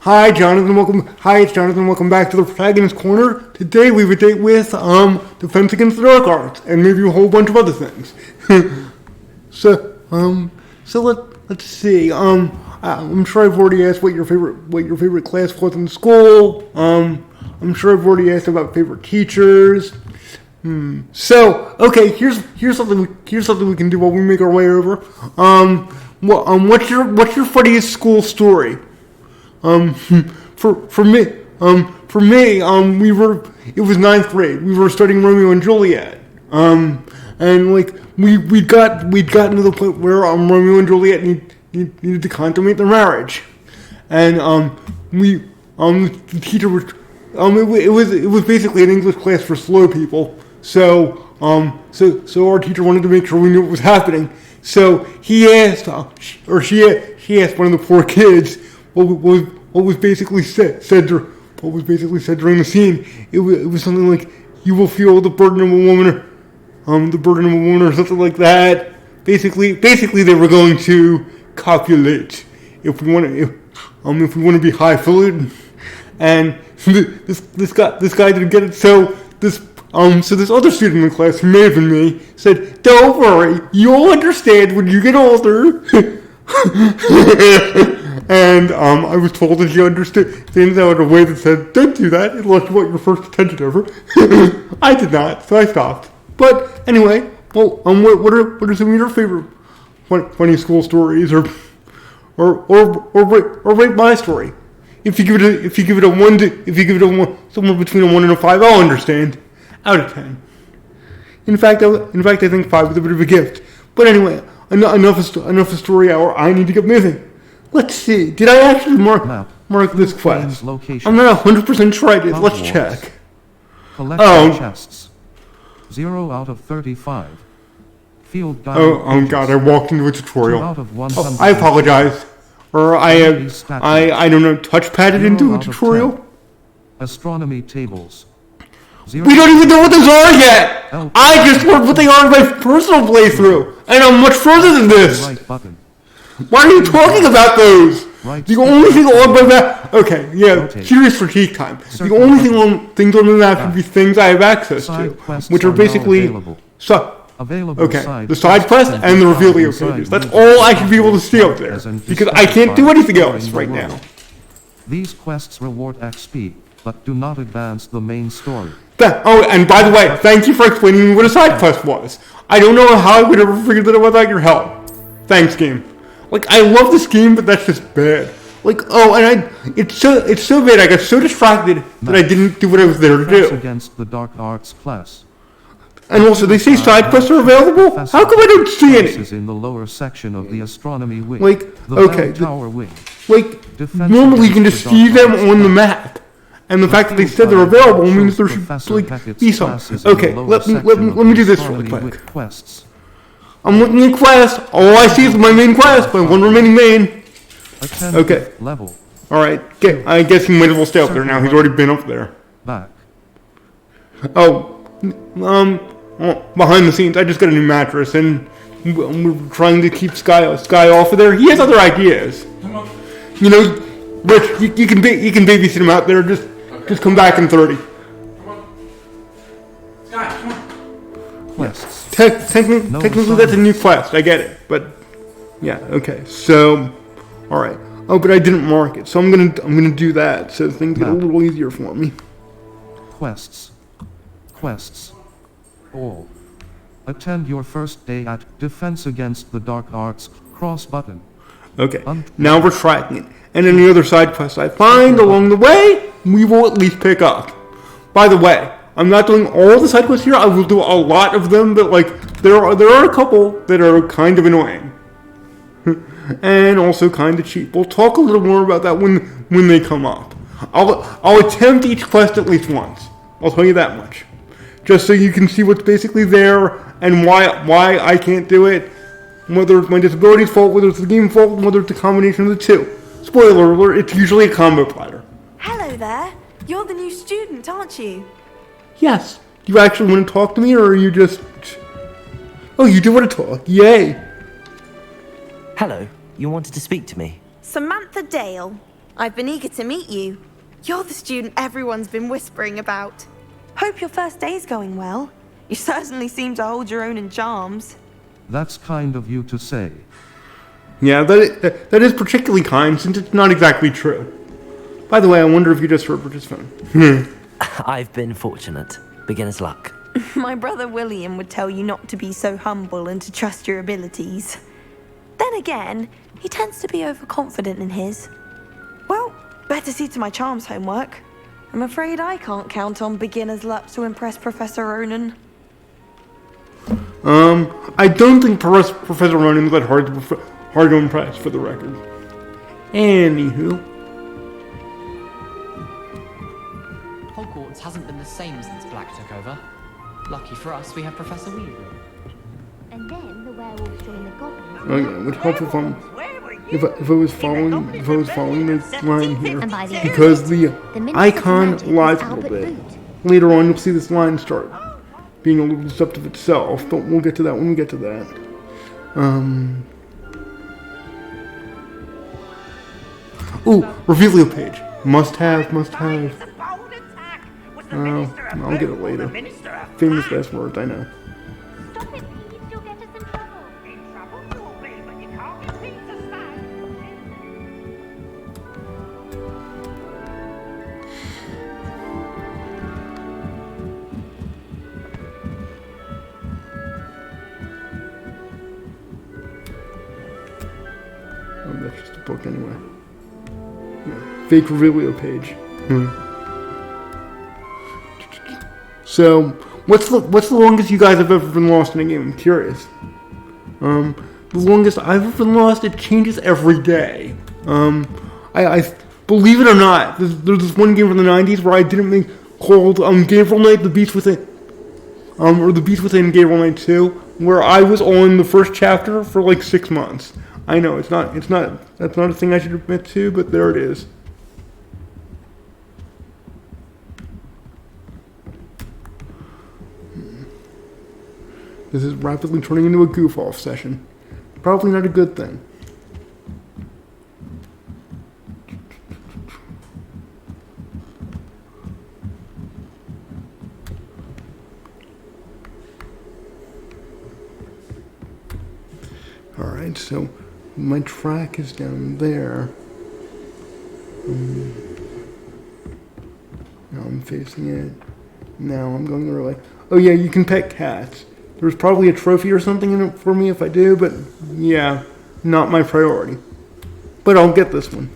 Hi, Jonathan. It's Jonathan. Welcome back to the Protagonist Corner. Today we have a date with Defense Against the Dark Arts, and maybe a whole bunch of other things. Let's see. I'm sure I've already asked what your favorite class was in school. I'm sure I've already asked about favorite teachers. So okay, here's something we can do while we make our way over. What's your funniest school story? For me, it was ninth grade. We were studying Romeo and Juliet. And like we'd gotten to the point where Romeo and Juliet needed to consummate their marriage, and the teacher was it was basically an English class for slow people. So our teacher wanted to make sure we knew what was happening. So he asked, she asked one of the poor kids what was basically said during the scene. It was something like, "You will feel the burden of a woman," or something like that. Basically they were going to copulate if we want to be highfalutin. And this guy didn't get it. So this other student in the class, who may have been me, said, "Don't worry, you'll understand when you get older." And I was told that he understood things out in a way that said, "Don't do that unless you want your first attention ever." I did not, so I stopped. But anyway, well, what are some of your favorite funny school stories, or rate my story? If you give it a one, somewhere between a 1 and a 5, I'll understand. Out of 10. In fact, I think 5 is a bit of a gift. But anyway, enough of story hour. I need to get moving. Let's see. Did I actually mark this quest? I'm not 100% sure I did. Let's check. Collect chests. 0 out of 35. Field guide. Oh God! I walked into a tutorial. 2 out of 100. I apologize. Or I don't know, touchpadded into a tutorial. Astronomy tables. We don't even know what those are yet! I just learned what they are in my personal playthrough, and I'm much further than this! Right button. Why are you talking about those? Right. The only thing on my map... Okay, yeah, serious critique time. The only things on the map should be things I have access to, which are basically... the side quest and the Revelio pages. That's all I should be able to see up there, because I can't do anything else right now. These quests reward XP, but do not advance the main story. And by the way, thank you for explaining me what a side quest was. I don't know how I would ever figure that out without your help. Thanks, game. Like, I love this game, but that's just bad. Like, it's so bad. I got so distracted that I didn't do what I was there to do. Against the Dark Arts class. And also, they say side quests are available? How come I don't see any? Is in the lower section of the astronomy wing. Like, the okay. Tower wing. Like, normally you can just see them on the map. And the fact that they said they're available means there should be some. Okay, let me do this really quick. I'm looking at quests. All I see is my main quest, my one remaining main. Okay. Level. Alright, I guess he might as well stay up there now. He's already been up there. Back. Behind the scenes, I just got a new mattress, and we're trying to keep Sky off of there. He has other ideas. You know, Rich, you can babysit him out there. Just come back in 30. Come on. Sky, come on. Quests. Technically, that's a new quest. I get it, but yeah, okay. So, all right. Oh, but I didn't mark it, so I'm gonna do that, so things get a little easier for me. Quests. All. Attend your first day at Defense Against the Dark Arts cross button. Okay. Now we're tracking it, and any other side quests I find along the way, we will at least pick up. By the way, I'm not doing all the side quests here. I will do a lot of them, but like there are a couple that are kind of annoying, and also kind of cheap. We'll talk a little more about that when they come up. I'll attempt each quest at least once. I'll tell you that much, just so you can see what's basically there and why I can't do it. Whether it's my disability's fault, whether it's the game's fault, whether it's a combination of the two. Spoiler alert, it's usually a combo platter. Hello there. You're the new student, aren't you? Yes. Do you actually want to talk to me, or are you just... Oh, you do want to talk. Yay. Hello. You wanted to speak to me? Samantha Dale. I've been eager to meet you. You're the student everyone's been whispering about. Hope your first day's going well. You certainly seem to hold your own in charms. That's kind of you to say. Yeah, that is particularly kind, since it's not exactly true. By the way, I wonder if you just heard Richard's phone. I've been fortunate. Beginner's luck. My brother William would tell you not to be so humble and to trust your abilities. Then again, he tends to be overconfident in his. Well, better see to my charms homework. I'm afraid I can't count on beginner's luck to impress Professor Ronan. I don't think Professor Ronan's that hard to impress, for the record. Anywho. Hogwarts hasn't been the same since Black took over. Lucky for us, we have Professor Weasley. And then the werewolves join the goblins. Oh yeah, it would help if I was following this line here, And by the because the Minister icon of Magic lies was a little Albert bit. Boot. Later on, you'll see this line start being a little deceptive itself, but we'll get to that when we get to that. Ooh, Revelio page. Must have. I'll get it later. Famous last words, I know. Stop it, please. You'll get us in trouble. Oh, that's just a book anyway. Yeah. Fake Revelio page. So, what's the longest you guys have ever been lost in a game? I'm curious. The longest I've ever been lost, it changes every day. I believe it or not, there's this one game from the 90s where I didn't make called Gabriel Knight: The Beast Within, or The Beast Within Gabriel Knight 2, where I was on the first chapter for like 6 months. I know that's not a thing I should admit to, but there it is. This is rapidly turning into a goof-off session. Probably not a good thing. Alright, so my track is down there. Now I'm facing it. Now I'm going the other way. Oh yeah, you can pet cats. There's probably a trophy or something in it for me if I do, but yeah, not my priority. But I'll get this one.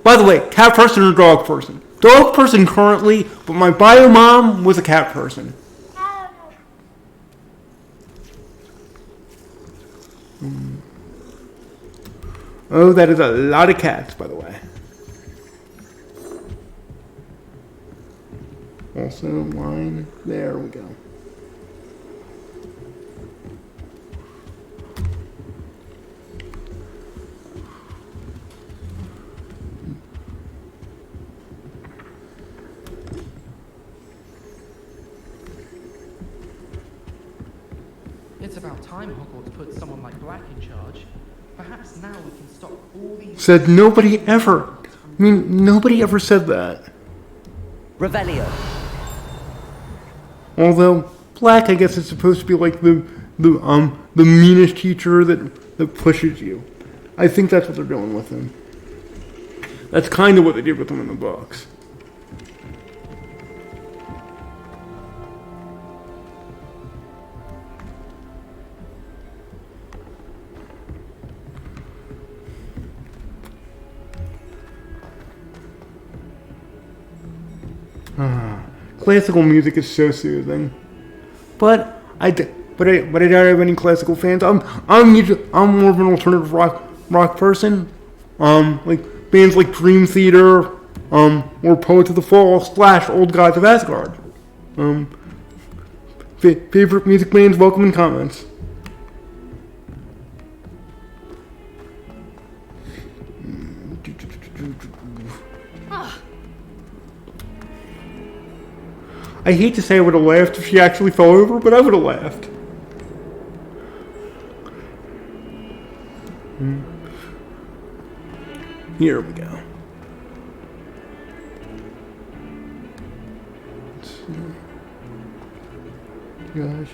By the way, cat person or dog person? Dog person currently, but my bio mom was a cat person. Oh, that is a lot of cats, by the way. Also, line. There we go. It's about time Hogwarts put someone like Black in charge. Perhaps now we can stop all these... Said nobody ever. I mean, nobody ever said that. Revelio. Although Black, I guess, is supposed to be like the meanest teacher that pushes you. I think that's what they're doing with him. That's kind of what they did with him in the books. Classical music is so soothing, but I don't have any classical fans. I'm more of an alternative rock person. Like bands like Dream Theater, or Poets of the Fall / Old Gods of Asgard. Favorite music bands? Welcome in comments. I hate to say I would have laughed if she actually fell over, but I would have laughed. Here we go. Let's see. Gosh,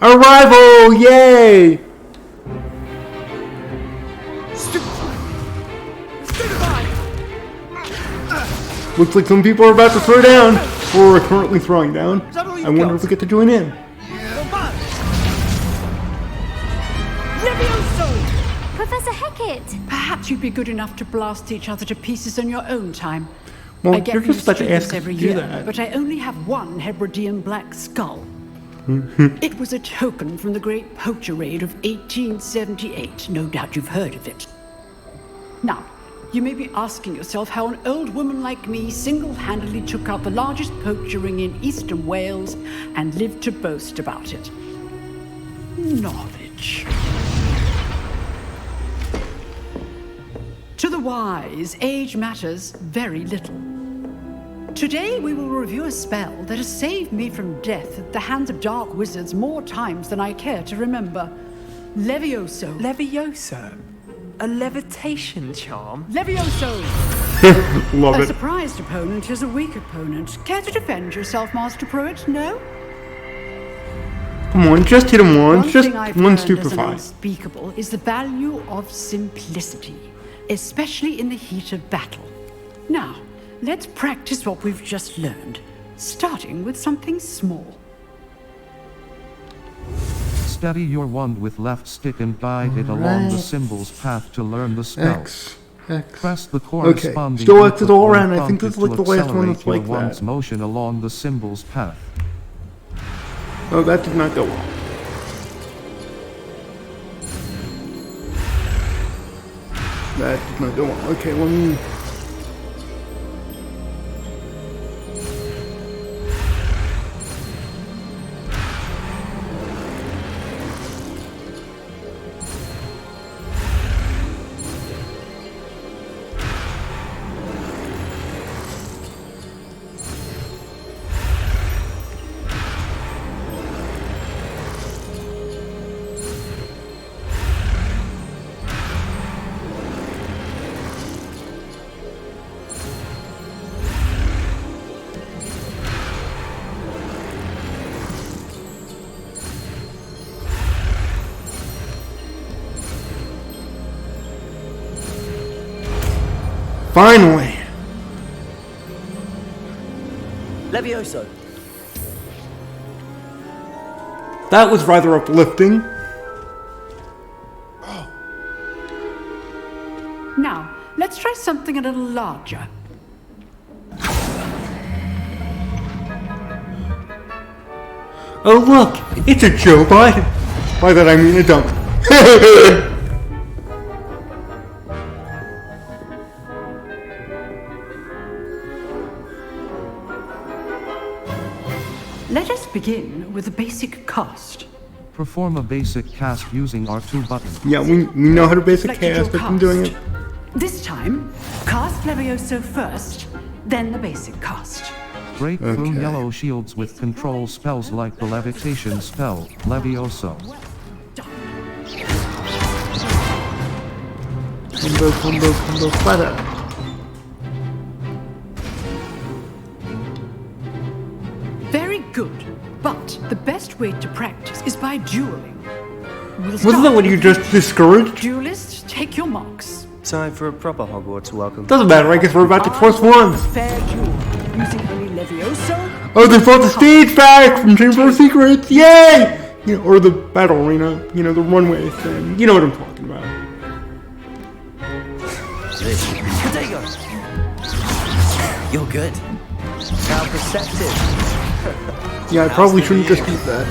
Arrival! Yay! Looks like some people are about to throw down, or are currently throwing down. I wonder if we get to join in. Professor Hecat! Perhaps you'd be good enough to blast each other to pieces in your own time. Well, I get you're just used about to to this ask us every to do year, that. but I only have one Hebridean black skull. It was a token from the Great Poacher Raid of 1878. No doubt you've heard of it. Now, you may be asking yourself how an old woman like me single-handedly took out the largest poacher ring in eastern Wales and lived to boast about it. Knowledge. To the wise, age matters very little. Today we will review a spell that has saved me from death at the hands of dark wizards more times than I care to remember. Levioso. Levioso? A levitation charm? Levioso! Love A it. surprised opponent is a weak opponent. Care to defend yourself, Master Pruitt? No? Come on, just hit him once. Just thing I've one learned as an stupefy. unspeakable is the value of simplicity, especially in the heat of battle. Now, let's practice what we've just learned, starting with something small. Steady your wand with left stick and guide it along the symbol's path to learn the spell. X. X. Press the Okay, corresponding still X input is all when around. I think this is prompted like the to last one that's accelerate like your wand's that. motion along the symbol's path. Oh, that did not go well. That did not go well. Okay, let me... Finally! Levioso. That was rather uplifting. Now, let's try something a little larger. Oh look, it's a Joe Biden. By that I mean a dump. Let us begin with a basic cast. Perform a basic cast using R2 button. Yeah, we know how to basic Selected your cast. I've been doing it. This time, cast Levioso first, then the basic cast. Break through Okay. yellow shields with control spells like the levitation spell, Levioso. Combo, combo, combo, flatter. Very good, but the best way to practice is by dueling. We'll Wasn't start that what you with just discouraged? Duelists, take your marks. Time for a proper Hogwarts welcome. Doesn't matter, I guess we're about to cross wands. Fair duel, using only Levioso. Oh, they brought the stage back from Chamber of Secrets! Yay! You know, or the battle arena, you know, the runway thing. You know what I'm talking about. Protego. You're good. How perceptive. Yeah, I probably shouldn't just eat that.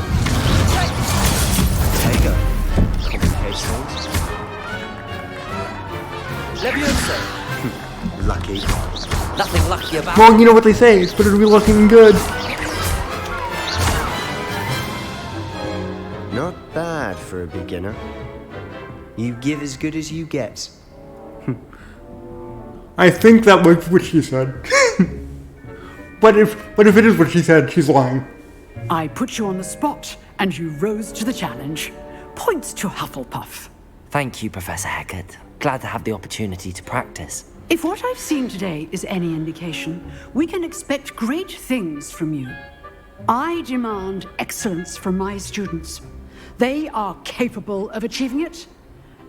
Protego. Complications. Levioso. lucky. Nothing lucky about Well, you know what they say, it's better to be lucky than good. Not bad for a beginner. You give as good as you get. I think that was what she said. But if it is what she said, she's lying. I put you on the spot, and you rose to the challenge. Points to Hufflepuff. Thank you, Professor Hecat. Glad to have the opportunity to practice. If what I've seen today is any indication, we can expect great things from you. I demand excellence from my students. They are capable of achieving it,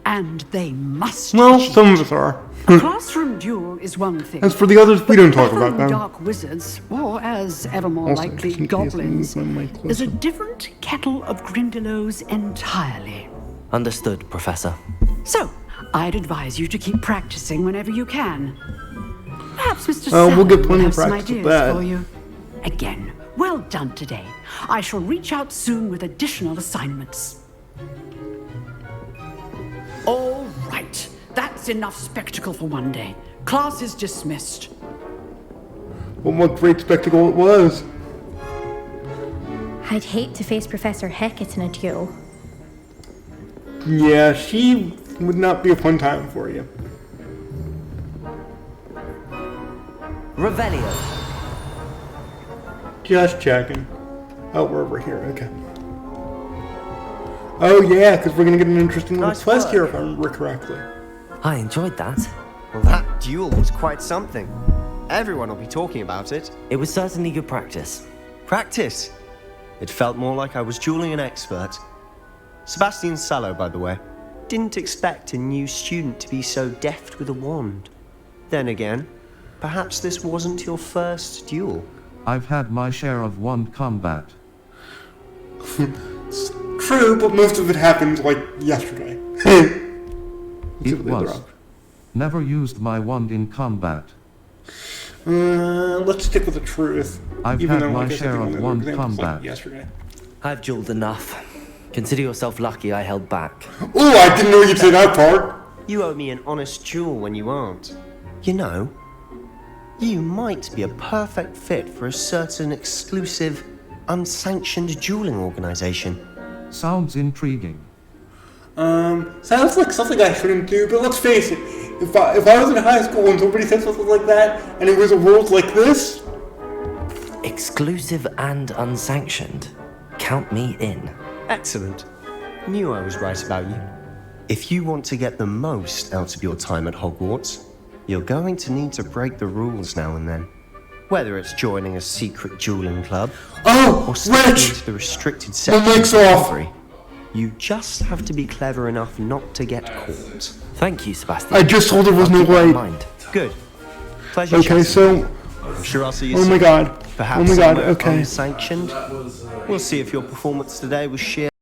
and they must Well, achieve some it. of us are. A classroom duel is one thing. As for the others, we don't talk about Battling them. dark wizards, or as ever more Also, likely, just in case I goblins, move my mic is a closer. different kettle of Grindylows entirely. Understood, Professor. So, I'd advise you to keep practicing whenever you can. Perhaps Mr. We'll get Salmon plenty will of have some practice with ideas that. for you. Again, well done today. I shall reach out soon with additional assignments. All right, that's enough spectacle for one day. Class is dismissed. Well, what great spectacle it was. I'd hate to face Professor Hecat in a duel. Yeah, she would not be a fun time for you. Revelio. Just checking. Oh, we're over here. Okay. Oh yeah, because we're gonna get an interesting little Nice quest work. here, if I remember correctly. I enjoyed that. Well, that duel was quite something. Everyone will be talking about it. It was certainly good practice. Practice. It felt more like I was dueling an expert. Sebastian Sallow, by the way. Didn't expect a new student to be so deft with a wand. Then again, perhaps this wasn't your first duel. I've had my share of wand combat. True, but most of it happened like yesterday. It was. Never used my wand in combat. Let's stick with the truth. I've even had though, my like I said, share the of only wand example was, like, combat. yesterday. I've dueled enough. Consider yourself lucky I held back. Oh, I didn't know you'd say that part. You owe me an honest duel when you aren't. You know, you might be a perfect fit for a certain exclusive, unsanctioned dueling organization. Sounds intriguing. Sounds like something I shouldn't do, but let's face it. If I was in high school and somebody said something like that, and it was a world like this, Exclusive and unsanctioned. Count me in. Excellent. Knew I was right about you. If you want to get the most out of your time at Hogwarts, you're going to need to break the rules now and then. Whether it's joining a secret dueling club or stepping Rich! into the restricted The section mic's of off. Joffrey, you just have to be clever enough not to get caught. Thank you, Sebastian. I just told her there was no Keep that in way. mind. Good. Pleasure Okay, chatting. so, I'm sure I'll see you oh soon. my god. Perhaps Oh my god, somewhere okay. unsanctioned. We'll see if your performance today was sheer